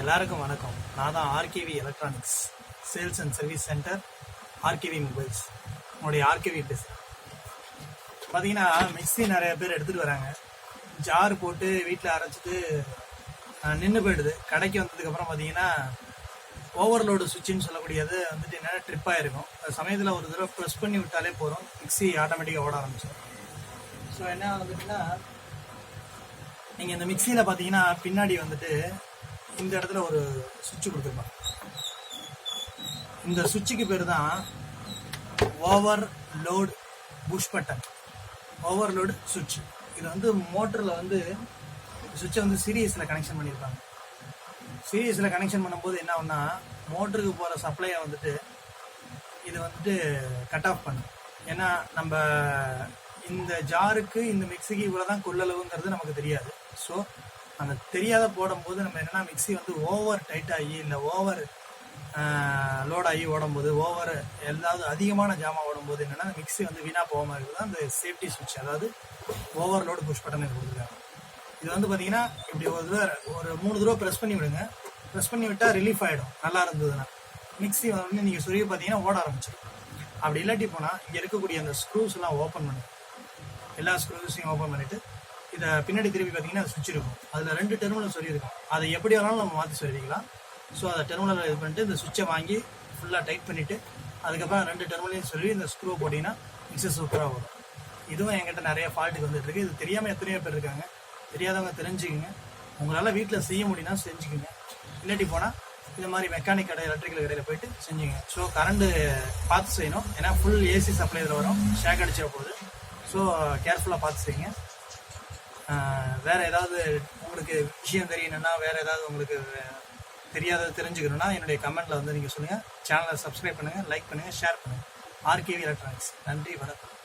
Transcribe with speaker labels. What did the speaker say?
Speaker 1: எல்லாருக்கும் வணக்கம். நான் தான் RKV electronics sales and service centre, RKV mobiles. உங்களுடைய ஆர்கேவி பேசுகிறேன். பார்த்தீங்கன்னா மிக்ஸி நிறைய பேர் எடுத்துகிட்டு வராங்க. ஜார் போட்டு வீட்டில் அரைச்சிட்டு நின்று போயிடுது. கடைக்கு வந்ததுக்கப்புறம் பார்த்தீங்கன்னா ஓவர்லோடு சுவிட்சுன்னு சொல்லக்கூடியது வந்துட்டு என்னென்ன ட்ரிப் ஆகிருக்கும். அந்த சமயத்தில் ஒரு தடவை ப்ரெஸ் பண்ணி விட்டாலே போதும், மிக்ஸி ஆட்டோமேட்டிக்காக ஓட ஆரம்பிச்சிடும். ஸோ என்ன வந்துட்டுன்னா, நீங்கள் இந்த மிக்சியில் பார்த்தீங்கன்னா பின்னாடி வந்துட்டு இந்த இடத்துல ஒரு சுவிட்ச் கொடுத்துருப்பாங்க. இந்த சுவிட்சுக்கு பேர் தான் ஓவர்லோட் புஷ் பட்டன், ஓவர்லோடு சுவிட்ச். இது வந்து மோட்டரில் வந்து சுவிட்சை வந்து சீரியஸில் கனெக்ஷன் பண்ணியிருப்பாங்க. சீரியஸில் கனெக்ஷன் பண்ணும்போது என்ன ஆகும்னா, மோட்டருக்கு போகிற சப்ளையை வந்துட்டு இது வந்துட்டு கட் ஆஃப் பண்ணும். ஏன்னா நம்ம இந்த ஜாருக்கு இந்த மிக்சிக்கு இவ்வளோதான் கொள்ளளவுங்கிறது நமக்கு தெரியாது. ஸோ அந்த தெரியாத போடும்போது நம்ம என்னென்னா, மிக்சி வந்து ஓவர் டைட் ஆகி இல்லை ஓவர் லோடாகி ஓடும்போது, ஓவர் ஏதாவது அதிகமான ஜாமா ஓடும்போது என்னென்னா, மிக்சி வந்து வீணாக போகாமல் இருக்குது அந்த சேஃப்டி சுவிட்ச், அதாவது ஓவர்லோடு புஷ் பட்டன் கொடுத்துருக்காங்க. இது வந்து பார்த்தீங்கன்னா இப்படி ஒரு 3 தடவை ப்ரெஸ் பண்ணி விடுங்க. ப்ரெஸ் பண்ணி விட்டால் ரிலீஃப் ஆகிடும். நல்லா இருந்ததுன்னா மிக்சி வந்து நீங்கள் சொருகி பார்த்தீங்கன்னா ஓட ஆரம்பிச்சிடும். அப்படி இல்லாட்டி போனால் இங்கே இருக்கக்கூடிய அந்த ஸ்க்ரூஸ்லாம் ஓப்பன் பண்ணுங்க. எல்லா ஸ்க்ரூஸையும் ஓப்பன் பண்ணிவிட்டு இதை பின்னாடி திருப்பி பார்த்தீங்கன்னா சுவிட்ச் இருக்கும். அதில் 2 டெர்மினல் சொல்லியிருக்கும். அதை எப்படி வேணாலும் நம்ம மாற்றி சொல்லிக்கலாம். ஸோ அதை டெர்மினல் இது பண்ணிட்டு இந்த சுவிட்சை வாங்கி ஃபுல்லாக டைட் பண்ணிவிட்டு அதுக்கப்புறம் 2 டெர்மினலையும் சொல்லி இந்த ஸ்க்ரூ போட்டிங்கன்னா மிக்சி சூப்பராக வரும். இதுவும் என்கிட்ட நிறைய ஃபால்ட்டுக்கு வந்துட்டுருக்கு. இது தெரியாமல் எத்தனையோ பேர் இருக்காங்க. தெரியாதவங்க தெரிஞ்சுக்கிங்க. உங்களால் வீட்டில் செய்ய முடியும்னா செஞ்சுக்கிங்க. இல்லாட்டி போனால் இந்த மாதிரி மெக்கானிக் கடை, எலக்ட்ரிக்கல் கடையில் போயிட்டு செஞ்சுங்க. ஸோ கரண்ட்டு பார்த்து செய்யணும். ஏன்னா ஃபுல் ஏசி சப்ளை இதில் வரும். ஷேக் அடிச்சிட போகுது. ஸோ கேர்ஃபுல்லாக பார்த்து செய்யுங்க. வேறு ஏதாவது உங்களுக்கு விஷயம் தெரியணுன்னா, வேறு ஏதாவது உங்களுக்கு தெரியாதது தெரிஞ்சுக்கணுன்னா என்னுடைய கமெண்ட்டில் வந்து நீங்கள் சொல்லுங்கள். சேனலை சப்ஸ்கிரைப் பண்ணுங்கள், லைக் பண்ணுங்கள், ஷேர் பண்ணுங்கள். RKV electronics. நன்றி, வணக்கம்.